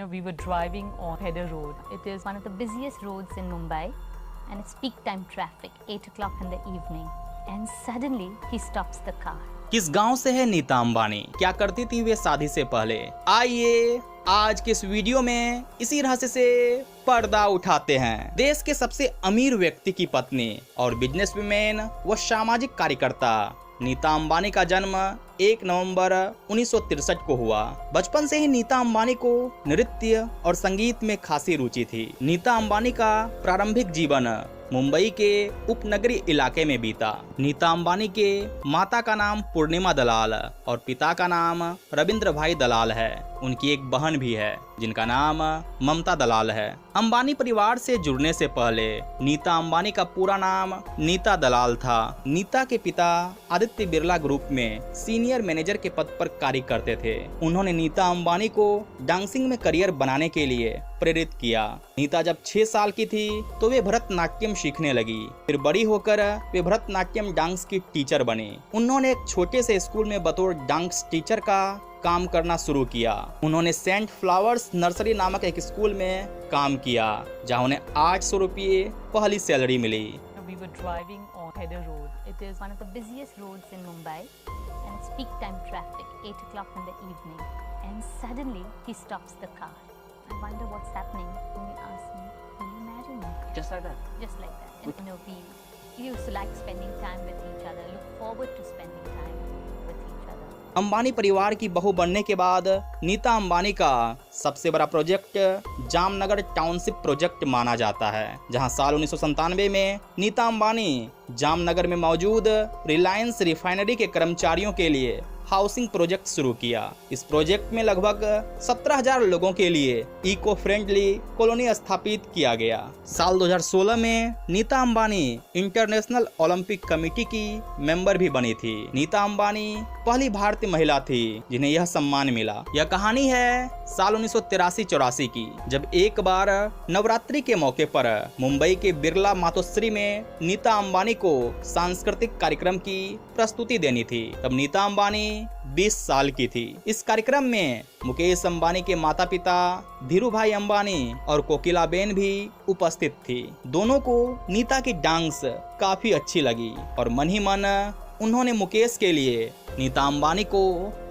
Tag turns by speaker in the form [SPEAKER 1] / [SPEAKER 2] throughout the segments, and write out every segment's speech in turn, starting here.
[SPEAKER 1] We were driving on Pedder Road. It is one of the busiest roads in Mumbai and it's peak time traffic, 8 o'clock in the evening. And suddenly he stops the car.
[SPEAKER 2] किस गांव से है नीता अंबानी, क्या करती थी वे शादी से पहले? आइए आज के इस वीडियो में इसी रहस्य से पर्दा उठाते हैं। देश के सबसे अमीर व्यक्ति की पत्नी और बिजनेसवुमेन व सामाजिक कार्यकर्ता नीता अंबानी का जन्म 1 नवंबर 1963 को हुआ। बचपन से ही नीता अंबानी को नृत्य और संगीत में खासी रुचि थी। नीता अंबानी का प्रारंभिक जीवन मुंबई के उपनगरीय इलाके में बीता। नीता अंबानी के माता का नाम पूर्णिमा दलाल और पिता का नाम रविंद्र भाई दलाल है। उनकी एक बहन भी है जिनका नाम ममता दलाल है। अंबानी परिवार से जुड़ने से पहले नीता अंबानी का पूरा नाम नीता दलाल था। नीता के पिता आदित्य बिरला ग्रुप में सीनियर मैनेजर के पद पर कार्य करते थे। उन्होंने नीता अंबानी को डांसिंग में करियर बनाने के लिए प्रेरित किया। नीता जब 6 साल की थी तो वे भरतनाट्यम सीखने लगी। फिर बड़ी होकर वे भरतनाट्यम डांस की टीचर बनी। उन्होंने एक छोटे से स्कूल में बतौर डांस टीचर का काम करना शुरू किया। उन्होंने सेंट फ्लावर्स नर्सरी नामक एक स्कूल में काम किया जहां उन्हें 800 रुपये पहली सैलरी मिली।
[SPEAKER 1] We were driving on Pedder Road. It is one of the busiest roads in Mumbai and it's peak time traffic, 8 o'clock in the evening. And suddenly he stops the car. I wonder what's happening. And he asked me, will you marry me?
[SPEAKER 3] Just like that?
[SPEAKER 1] Just like that. And we used to like spending time with each other, look forward to spending time with each other.
[SPEAKER 2] Ambani परिवार की बहू बनने के बाद नीता अंबानी का सबसे बड़ा project Jamnagar township project माना जाता है, जहां साल 1997 में नीता अंबानी जामनगर में मौजूद रिलायंस रिफाइनरी के कर्मचारियों के लिए हाउसिंग प्रोजेक्ट शुरू किया। इस प्रोजेक्ट में लगभग 17,000 लोगों के लिए इको फ्रेंडली कॉलोनी स्थापित किया गया। साल 2016 में Nita Ambani international Olympic committee की मेंबर भी बनी थी। नीता अंबानी पहली भारतीय महिला थी जिन्हें यह सम्मान मिला। यह कहानी है साल 1983-84 की, जब एक बार नवरात्रि के मौके पर मुंबई के बिरला मातोश्री में नीता अंबानी को सांस्कृतिक कार्यक्रम की प्रस्तुति देनी थी। तब नीता अंबानी 20 साल की थी। इस कार्यक्रम में मुकेश अंबानी के माता पिता धीरूभाई अंबानी और कोकिलाबेन भी उपस्थित थी। दोनों को नीता की डांस काफी अच्छी लगी और मन ही मन उन्होंने मुकेश के लिए नीता अंबानी को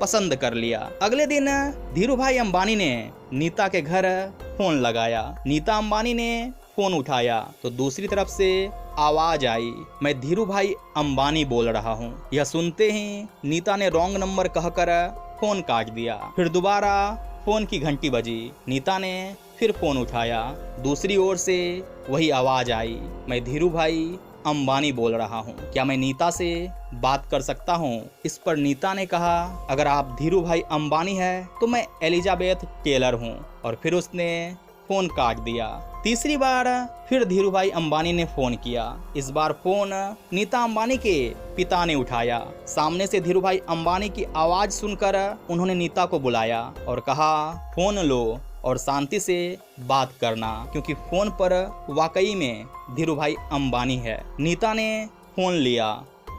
[SPEAKER 2] पसंद कर लिया। अगले दिन धीरूभाई अंबानी ने नीता के घर फोन लगाया। नीता अंबानी ने फोन उठाया तो दूसरी तरफ से आवाज आई, मैं धीरूभाई अंबानी बोल रहा हूँ। यह सुनते ही नीता ने रॉन्ग नंबर कहकर फोन काट दिया। फिर दोबारा फोन की घंटी बजी। नीता ने फिर फोन उठाया। दूसरी ओर से वही आवाज आई, मैं धीरूभाई अंबानी बोल रहा हूँ, क्या मैं नीता से बात कर सकता हूँ? इस पर नीता ने कहा, अगर आप धीरूभाई अंबानी है तो मैं एलिजाबेथ टेलर हूँ। और फिर उसने फोन काट दिया। तीसरी बार फिर धीरूभाई अंबानी ने फोन किया। इस बार फोन नीता अंबानी के पिता ने उठाया। सामने से धीरूभाई अंबानी की आवाज सुनकर उन्होंने नीता को बुलाया और कहा, फोन लो और शांति से बात करना, क्योंकि फोन पर वाकई में धीरूभाई अंबानी है। नीता ने फोन लिया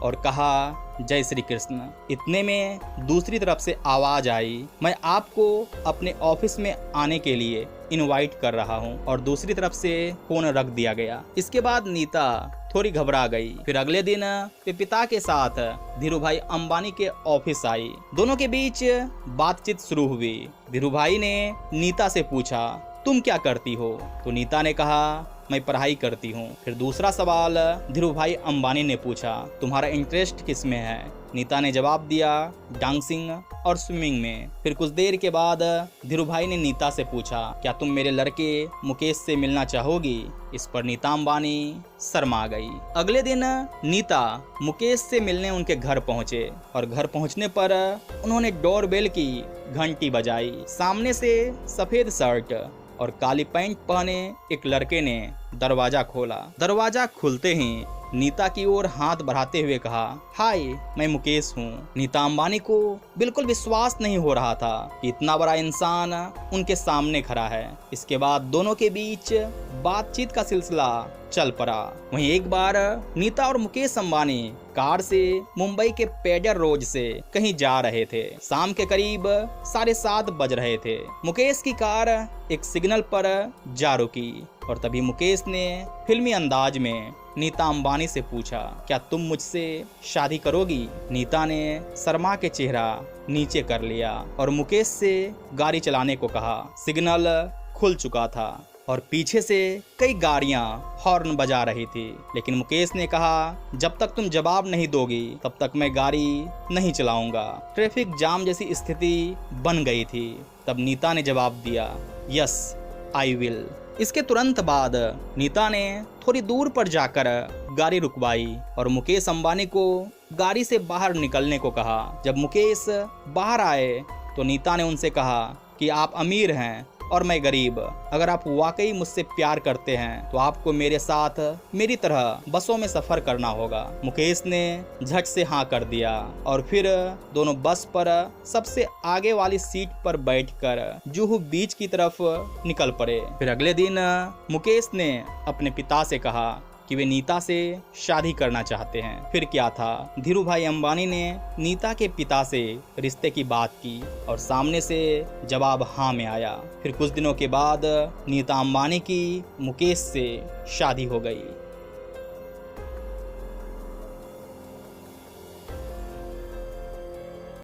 [SPEAKER 2] और कहा, जय श्री कृष्ण। इतने में दूसरी तरफ से आवाज आई, मैं आपको अपने ऑफिस में आने के लिए इनवाइट कर रहा हूं। और दूसरी तरफ से फोन रख दिया गया। इसके बाद नीता थोड़ी घबरा गई। फिर अगले दिन वे पिता के साथ धीरूभाई अंबानी के ऑफिस आई। दोनों के बीच बातचीत शुरू हुई। धीरूभाई ने नीता से पूछा, तुम क्या करती हो? तो नीता ने कहा, मैं पढ़ाई करती हूँ। फिर दूसरा सवाल धीरूभाई अंबानी ने पूछा, तुम्हारा इंटरेस्ट किस में है? नीता ने जवाब दिया, डांसिंग और स्विमिंग में। फिर कुछ देर के बाद धीरूभाई ने नीता से पूछा, क्या तुम मेरे लड़के मुकेश से मिलना चाहोगी? इस पर नीता अंबानी शर्मा गई। अगले दिन नीता मुकेश से मिलने उनके घर पहुंचे और घर पहुंचने पर उन्होंने डोरबेल की घंटी बजाई। सामने से सफेद शर्ट और काली पैंट पहने एक लड़के ने दरवाजा खोला। दरवाजा खुलते ही नीता की ओर हाथ बढ़ाते हुए कहा, हाय, मैं मुकेश हूँ। नीता अंबानी को बिल्कुल विश्वास नहीं हो रहा था कि इतना बड़ा इंसान उनके सामने खड़ा है। इसके बाद दोनों के बीच बातचीत का सिलसिला चल पड़ा। वहीं एक बार नीता और मुकेश अंबानी कार से मुंबई के पेडर रोड से कहीं जा रहे थे। शाम के करीब 7:30 बज रहे थे। मुकेश की कार एक सिग्नल पर जा रुकी और तभी मुकेश ने फिल्मी अंदाज में नीता अंबानी से पूछा, क्या तुम मुझसे शादी करोगी? नीता ने शर्मा के चेहरा नीचे कर लिया और मुकेश से गाड़ी चलाने को कहा। सिग्नल खुल चुका था और पीछे से कई गाड़ियां हॉर्न बजा रही थी, लेकिन मुकेश ने कहा, जब तक तुम जवाब नहीं दोगी तब तक मैं गाड़ी नहीं चलाऊंगा। ट्रैफिक जाम जैसी स्थिति बन गई थी। तब नीता ने जवाब दिया, यस आई विल। इसके तुरंत बाद नीता ने थोड़ी दूर पर जाकर गाड़ी रुकवाई और मुकेश अंबानी को गाड़ी से बाहर निकलने को कहा। जब मुकेश बाहर आए तो नीता ने उनसे कहा कि आप अमीर हैं और मैं गरीब। अगर आप वाकई मुझसे प्यार करते हैं तो आपको मेरे साथ मेरी तरह बसों में सफर करना होगा। मुकेश ने झट से हाँ कर दिया और फिर दोनों बस पर सबसे आगे वाली सीट पर बैठकर जुहू बीच की तरफ निकल पड़े। फिर अगले दिन मुकेश ने अपने पिता से कहा कि वे नीता से शादी करना चाहते हैं। फिर क्या था, धीरू भाई अंबानी ने नीता के पिता से रिश्ते की बात की और सामने से जवाब हाँ में आया। फिर कुछ दिनों के बाद नीता अंबानी की मुकेश से शादी हो गई।